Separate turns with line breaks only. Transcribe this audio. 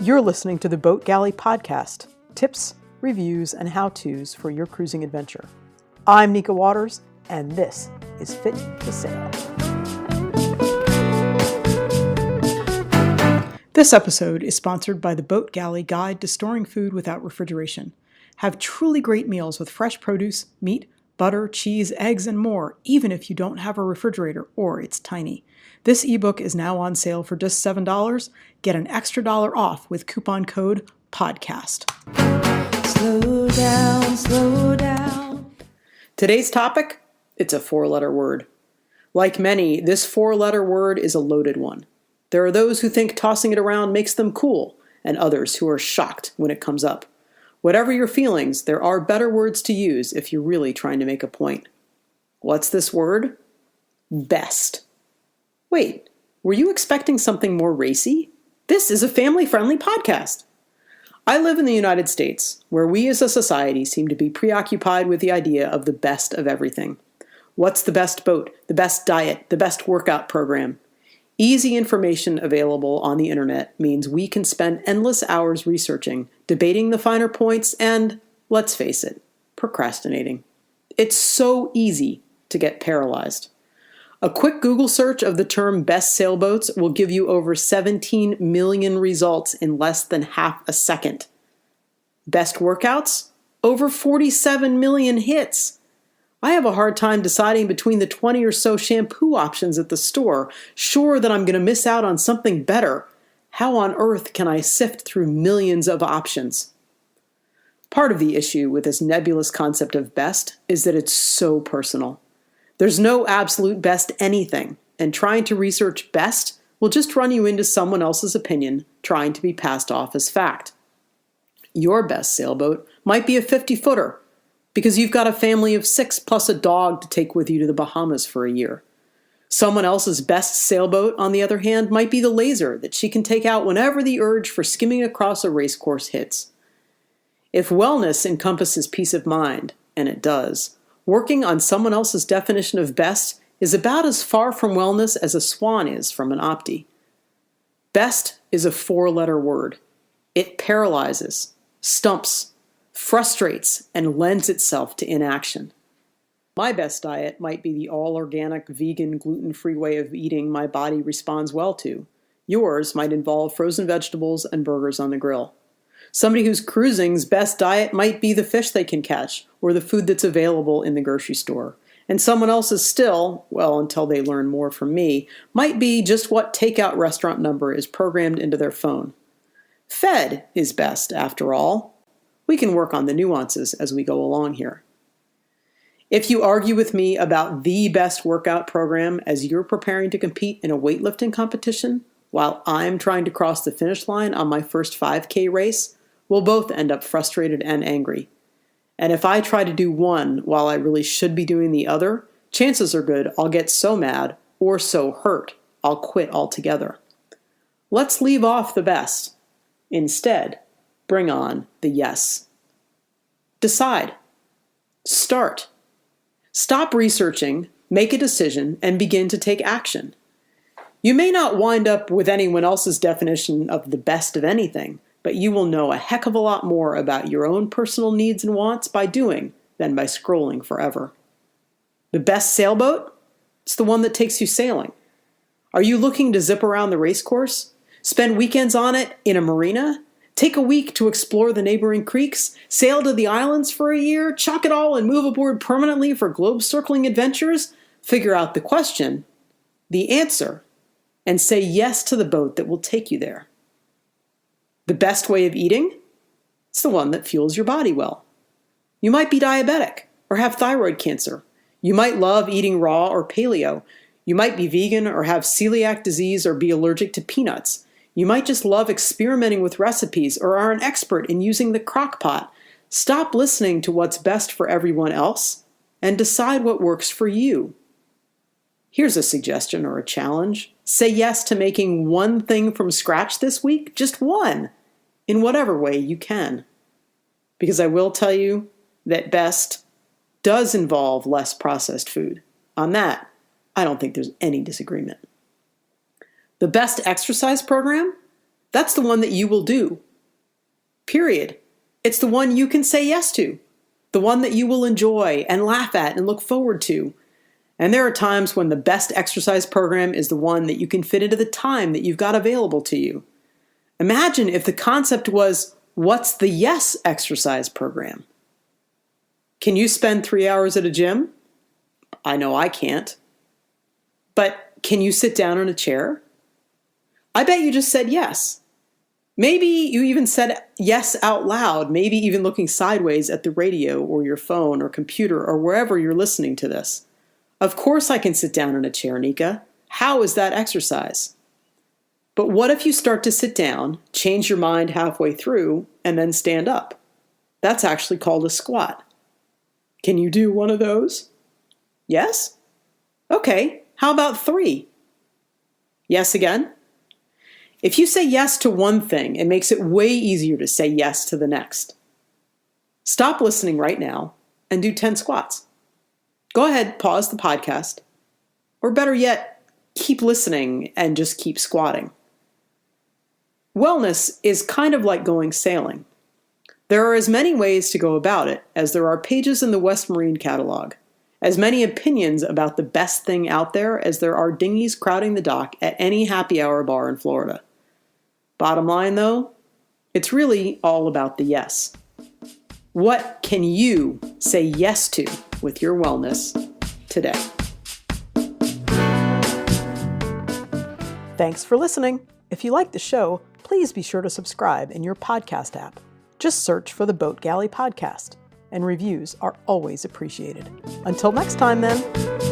You're listening to the Boat Galley Podcast, tips, reviews, and how-tos for your cruising adventure. I'm Nica Waters, and this is Fit to Sail. This episode is sponsored by the Boat Galley Guide to Storing Food Without Refrigeration. Have truly great meals with fresh produce, meat, butter, cheese, eggs, and more, even if you don't have a refrigerator or it's tiny. This ebook is now on sale for just $7. Get an extra $1 off with coupon code PODCAST.
Slow down, slow down.
Today's topic, it's a 4-letter word. Like many, this 4-letter word is a loaded one. There are those who think tossing it around makes them cool, and others who are shocked when it comes up. Whatever your feelings, there are better words to use if you're really trying to make a point. What's this word? Best. Wait, were you expecting something more racy? This is a family-friendly podcast. I live in the United States, where we as a society seem to be preoccupied with the idea of the best of everything. What's the best boat, the best diet, the best workout program? Easy information available on the internet means we can spend endless hours researching, debating the finer points, and, let's face it, procrastinating. It's so easy to get paralyzed. A quick Google search of the term best sailboats will give you over 17 million results in less than half a second. Best workouts? Over 47 million hits. I have a hard time deciding between the 20 or so shampoo options at the store, sure that I'm going to miss out on something better. How on earth can I sift through millions of options? Part of the issue with this nebulous concept of best is that it's so personal. There's no absolute best anything, and trying to research best will just run you into someone else's opinion trying to be passed off as fact. Your best sailboat might be a 50-footer, because you've got a family of 6 plus a dog to take with you to the Bahamas for a year. Someone else's best sailboat, on the other hand, might be the Laser that she can take out whenever the urge for skimming across a racecourse hits. If wellness encompasses peace of mind, and it does, working on someone else's definition of best is about as far from wellness as a swan is from an opti. Best is a 4-letter word. It paralyzes, stumps, frustrates, and lends itself to inaction. My best diet might be the all-organic, vegan, gluten-free way of eating my body responds well to. Yours might involve frozen vegetables and burgers on the grill. Somebody who's cruising's best diet might be the fish they can catch or the food that's available in the grocery store. And someone else's still, well, until they learn more from me, might be just what takeout restaurant number is programmed into their phone. Fed is best, after all. We can work on the nuances as we go along here. If you argue with me about the best workout program as you're preparing to compete in a weightlifting competition, while I'm trying to cross the finish line on my first 5K race, we'll both end up frustrated and angry. And if I try to do one while I really should be doing the other, chances are good I'll get so mad or so hurt I'll quit altogether. Let's leave off the best. Instead, bring on the yes. Decide. Start. Stop researching, make a decision, and begin to take action. You may not wind up with anyone else's definition of the best of anything, but you will know a heck of a lot more about your own personal needs and wants by doing than by scrolling forever. The best sailboat? It's the one that takes you sailing. Are you looking to zip around the racecourse? Spend weekends on it in a marina? Take a week to explore the neighboring creeks? Sail to the islands for a year? Chuck it all and move aboard permanently for globe-circling adventures? Figure out the question, the answer, and say yes to the boat that will take you there. The best way of eating? It's the one that fuels your body well. You might be diabetic or have thyroid cancer. You might love eating raw or paleo. You might be vegan or have celiac disease or be allergic to peanuts. You might just love experimenting with recipes or are an expert in using the crock pot. Stop listening to what's best for everyone else and decide what works for you. Here's a suggestion or a challenge. Say yes to making one thing from scratch this week, just one, in whatever way you can. Because I will tell you that best does involve less processed food. On that, I don't think there's any disagreement. The best exercise program? That's the one that you will do. Period. It's the one you can say yes to. The one that you will enjoy and laugh at and look forward to. And there are times when the best exercise program is the one that you can fit into the time that you've got available to you. Imagine if the concept was, what's the yes exercise program? Can you spend 3 hours at a gym? I know I can't. But can you sit down in a chair? I bet you just said yes. Maybe you even said yes out loud, maybe even looking sideways at the radio or your phone or computer or wherever you're listening to this. Of course I can sit down in a chair, Nica. How is that exercise? But what if you start to sit down, change your mind halfway through, and then stand up? That's actually called a squat. Can you do one of those? Yes? Okay, how about 3? Yes again? If you say yes to one thing, it makes it way easier to say yes to the next. Stop listening right now and do 10 squats. Go ahead, pause the podcast. Or better yet, keep listening and just keep squatting. Wellness is kind of like going sailing. There are as many ways to go about it as there are pages in the West Marine catalog, as many opinions about the best thing out there as there are dinghies crowding the dock at any happy hour bar in Florida. Bottom line, though, it's really all about the yes. What can you say yes to with your wellness today? Thanks for listening. If you like the show, please be sure to subscribe in your podcast app. Just search for the Boat Galley Podcast, and reviews are always appreciated. Until next time, then.